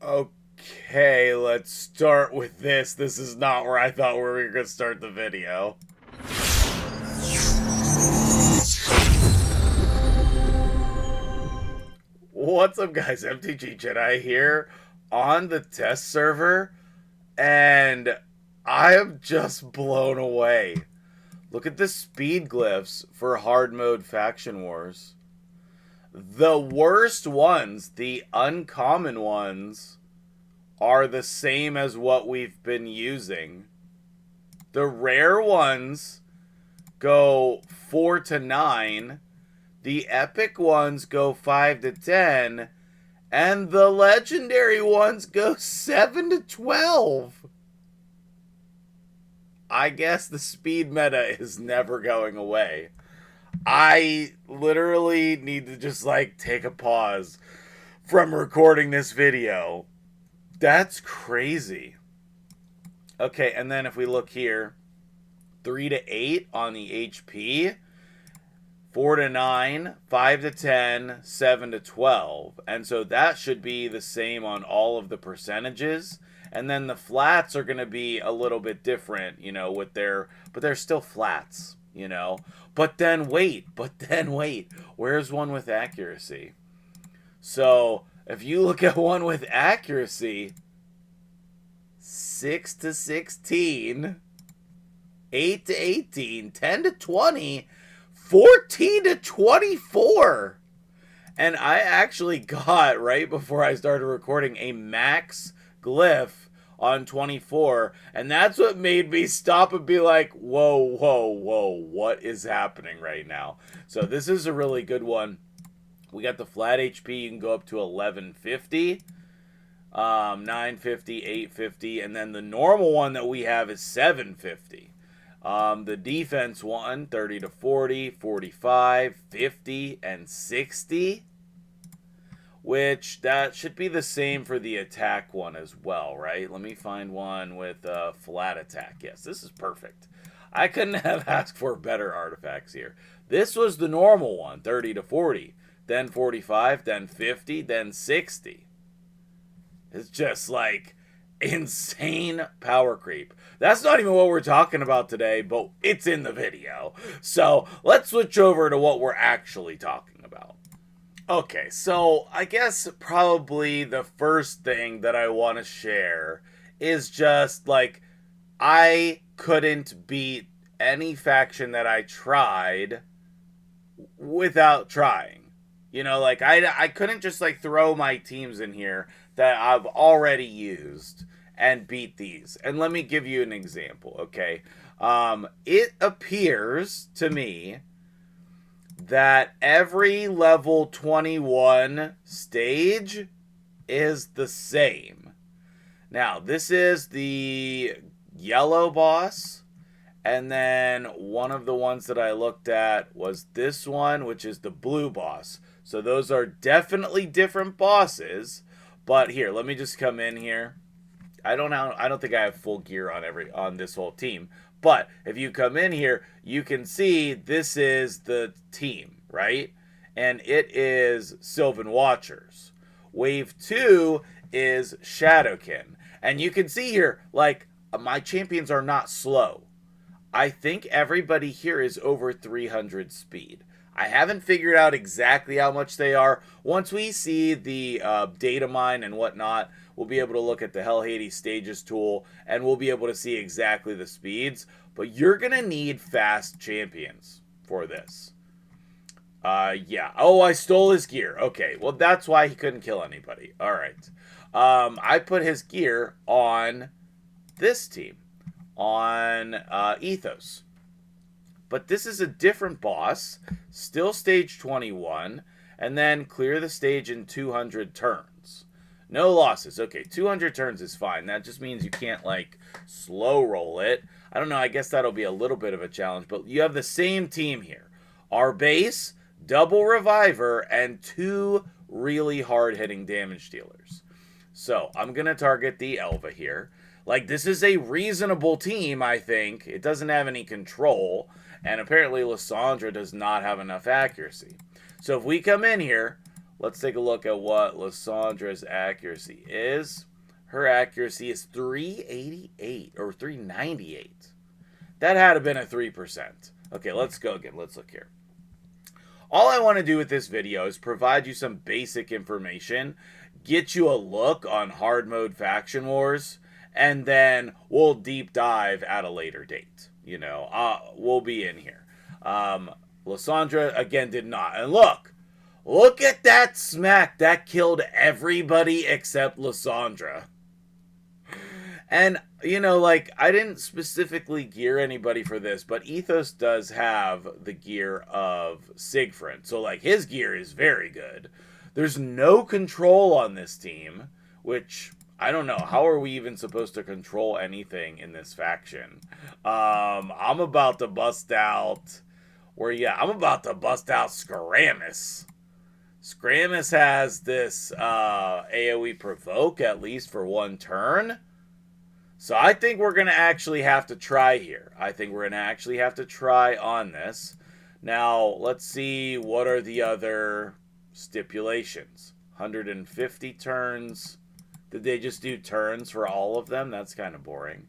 Okay, let's start with this. This is not where I thought we were going to start the video. What's up, guys? MtgJedi here on the test server, and I am just blown away. Look at the speed glyphs for hard mode faction wars. The worst ones, the uncommon ones, are the same as what we've been using. The rare ones go 4 to 9. The epic ones go 5 to 10. And the legendary ones go 7 to 12. I guess the speed meta is never going away. I literally need to just take a pause from recording this video. That's crazy. Okay, and then if we look here, 3 to 8 on the HP, 4 to 9, 5 to 10, 7 to 12. And so that should be the same on all of the percentages. And then the flats are going to be a little bit different, with but they're still flats, But then wait. Where's one with accuracy? So if you look at one with accuracy, 6 to 16, 8 to 18, 10 to 20, 14 to 24. And I actually got, right before I started recording, a max glyph on 24. And that's what made me stop and be like, whoa, what is happening right now? So this is a really good one. We got the flat HP, you can go up to 1150, 950, 850, and then the normal one that we have is 750. The defense one, 30 to 40, 45, 50, and 60, which that should be the same for the attack one as well, right? Let me find one with flat attack. Yes, this is perfect. I couldn't have asked for better artifacts here. This was the normal one, 30 to 40. Then 45, then 50, then 60. It's just insane power creep. That's not even what we're talking about today, but it's in the video. So let's switch over to what we're actually talking about. Okay, so I guess probably the first thing that I want to share is just I couldn't beat any faction that I tried without trying. I couldn't just throw my teams in here that I've already used and beat these. And let me give you an example, okay? It appears to me that every level 21 stage is the same. Now, this is the yellow boss. And then one of the ones that I looked at was this one, which is the blue boss. So those are definitely different bosses. But here, let me just come in here. I don't think I have full gear on this whole team. But if you come in here, you can see this is the team, right? And it is Sylvan Watchers. Wave 2 is Shadowkin. And you can see here, my champions are not slow. I think everybody here is over 300 speed. I haven't figured out exactly how much they are. Once we see the data mine and whatnot, we'll be able to look at the Hell Hades Stages tool, and we'll be able to see exactly the speeds. But you're going to need fast champions for this. Yeah. Oh, I stole his gear. Okay, well, that's why he couldn't kill anybody. All right. I put his gear on this team, on Ethos. But this is a different boss, still stage 21, and then clear the stage in 200 turns. No losses. Okay, 200 turns is fine. That just means you can't, slow roll it. I don't know, I guess that'll be a little bit of a challenge, but you have the same team here. Our base, double reviver, and 2 really hard-hitting damage dealers. So, I'm going to target the Elva here. This is a reasonable team, I think. It doesn't have any control. And apparently Lysandra does not have enough accuracy. So if we come in here, Let's take a look at what Lissandra's accuracy is. Her accuracy is 388 or 398. That had to been a 3%. Okay, let's go again. Let's look here. All I want to do with this video is provide you some basic information, get you a look on hard mode faction wars, and then we'll deep dive at a later date. You know, we'll be in here. Lysandra, again, did not. And look at that smack. That killed everybody except Lysandra. And, you know, like, I didn't specifically gear anybody for this, but Ethos does have the gear of Siegfried. So, like, his gear is very good. There's no control on this team, which, I don't know. How are we even supposed to control anything in this faction? I'm about to bust out... I'm about to bust out Scaramus. Scaramus has this AoE provoke, at least for one turn. So I think we're going to actually have to try here. I think we're going to actually have to try on this. Now, let's see what are the other stipulations. 150 turns. Did they just do turns for all of them? That's kind of boring.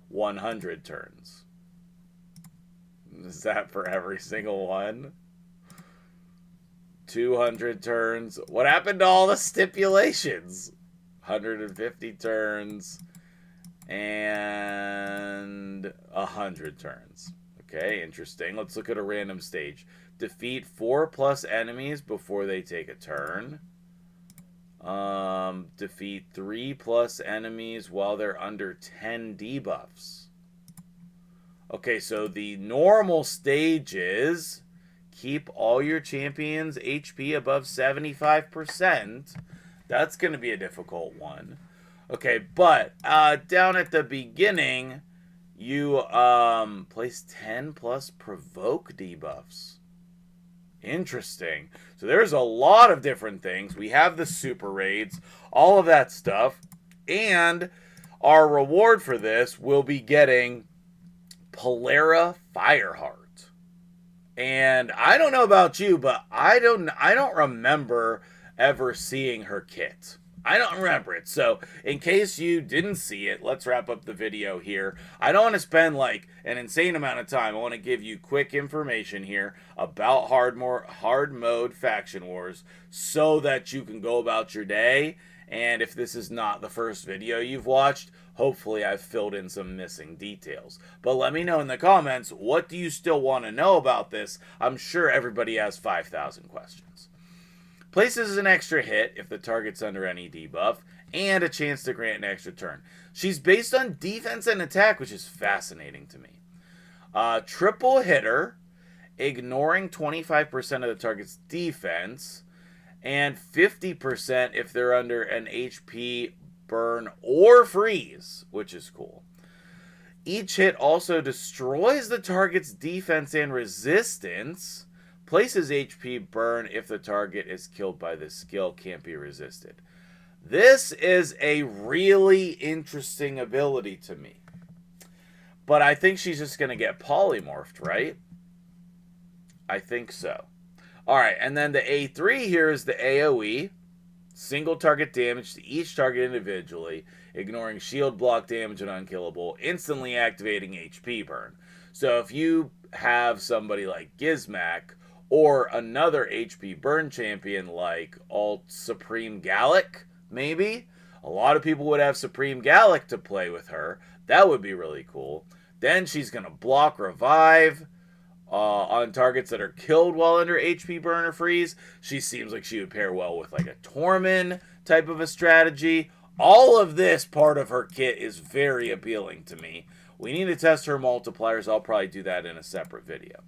100 turns. Is that for every single one? 200 turns. What happened to all the stipulations? 150 turns. And 100 turns. Okay, interesting. Let's look at a random stage. Defeat 4+ enemies before they take a turn. Defeat 3+ enemies while they're under 10 debuffs. Okay, so the normal stage is keep all your champions' HP above 75%. That's going to be a difficult one. Okay, but down at the beginning, you place 10+ provoke debuffs. Interesting. So there's a lot of different things. We have the super raids, all of that stuff. And our reward for this will be getting Polara Fireheart. And I don't know about you, but I don't remember ever seeing her kit. I don't remember it. So, in case you didn't see it, let's wrap up the video here. I don't want to spend, like, an insane amount of time. I want to give you quick information here about hard mode faction wars so that you can go about your day. And if this is not the first video you've watched, hopefully I've filled in some missing details. But let me know in the comments, what do you still want to know about this? I'm sure everybody has 5,000 questions. Places an extra hit if the target's under any debuff, and a chance to grant an extra turn. She's based on defense and attack, which is fascinating to me. Triple hitter, ignoring 25% of the target's defense, and 50% if they're under an HP burn or freeze, which is cool. Each hit also destroys the target's defense and resistance. Places HP burn if the target is killed by this skill, can't be resisted. This is a really interesting ability to me. But I think she's just going to get polymorphed, right? I think so. Alright, and then the A3 here is the AoE. Single target damage to each target individually, ignoring shield block damage and unkillable, instantly activating HP burn. So if you have somebody like Gizmak, or another HP burn champion like Alt Supreme Gallic, maybe. A lot of people would have Supreme Gallic to play with her. That would be really cool. Then she's going to block revive on targets that are killed while under HP burn or freeze. She seems like she would pair well with like a Tormin type of a strategy. All of this part of her kit is very appealing to me. We need to test her multipliers. I'll probably do that in a separate video.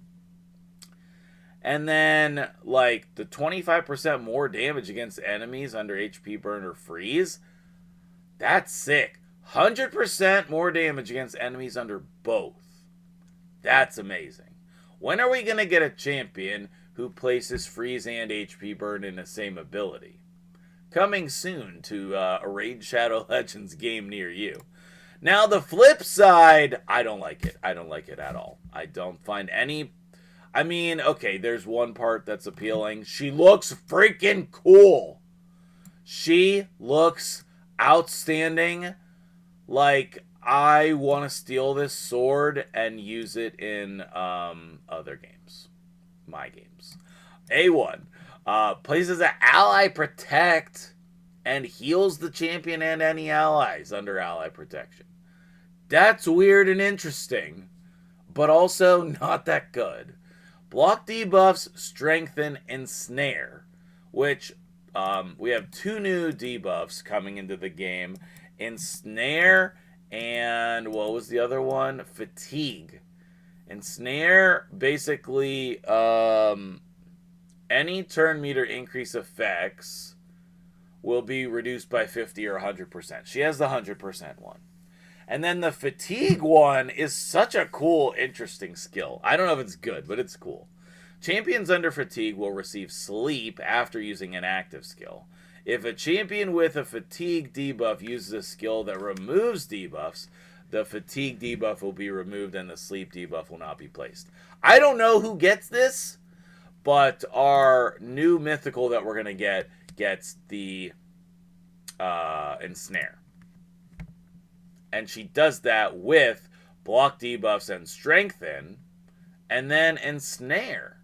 And then, like, the 25% more damage against enemies under HP burn or freeze. That's sick. 100% more damage against enemies under both. That's amazing. When are we going to get a champion who places freeze and HP burn in the same ability? Coming soon to a Raid Shadow Legends game near you. Now, the flip side, I don't like it. I don't like it at all. I don't find any... I mean, okay, there's one part that's appealing. She looks freaking cool. She looks outstanding. Like, I want to steal this sword and use it in other games. My games. A1. Places an ally protect and heals the champion and any allies under ally protection. That's weird and interesting, but also not that good. Block debuffs, strengthen, and snare, which we have 2 new debuffs coming into the game. Ensnare and what was the other one? Fatigue. Ensnare basically any turn meter increase effects will be reduced by 50 or 100%. She has the 100% one. And then the fatigue one is such a cool, interesting skill. I don't know if it's good, but it's cool. Champions under fatigue will receive sleep after using an active skill. If a champion with a fatigue debuff uses a skill that removes debuffs, the fatigue debuff will be removed and the sleep debuff will not be placed. I don't know who gets this, but our new mythical that we're going to get gets the ensnare. And she does that with block debuffs and strengthen, and then ensnare.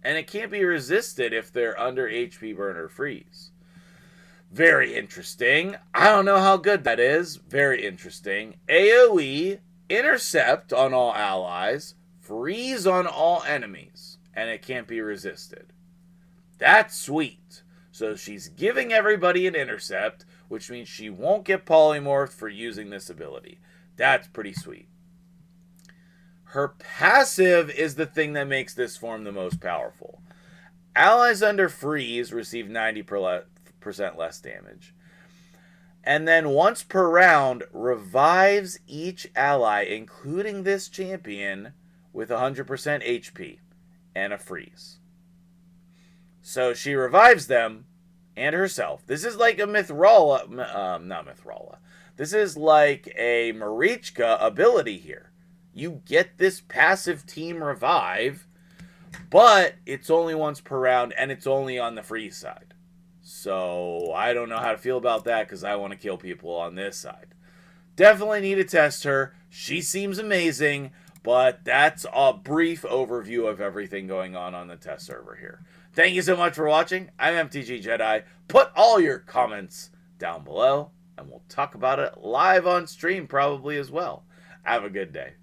And it can't be resisted if they're under HP burn or freeze. Very interesting. I don't know how good that is. Very interesting. AoE, intercept on all allies, freeze on all enemies, and it can't be resisted. That's sweet. So she's giving everybody an intercept, which means she won't get polymorphed for using this ability. That's pretty sweet. Her passive is the thing that makes this form the most powerful. Allies under freeze receive 90% less damage. And then once per round, revives each ally, including this champion, with 100% HP and a freeze. So she revives them and herself. This is like a not Mithrala. This is like a Marichka ability here. You get this passive team revive, but it's only once per round, and it's only on the freeze side. So I don't know how to feel about that, because I want to kill people on this side. Definitely need to test her. She seems amazing, but that's a brief overview of everything going on the test server here. Thank you so much for watching. I'm MtgJedi. Put all your comments down below, and we'll talk about it live on stream probably as well. Have a good day.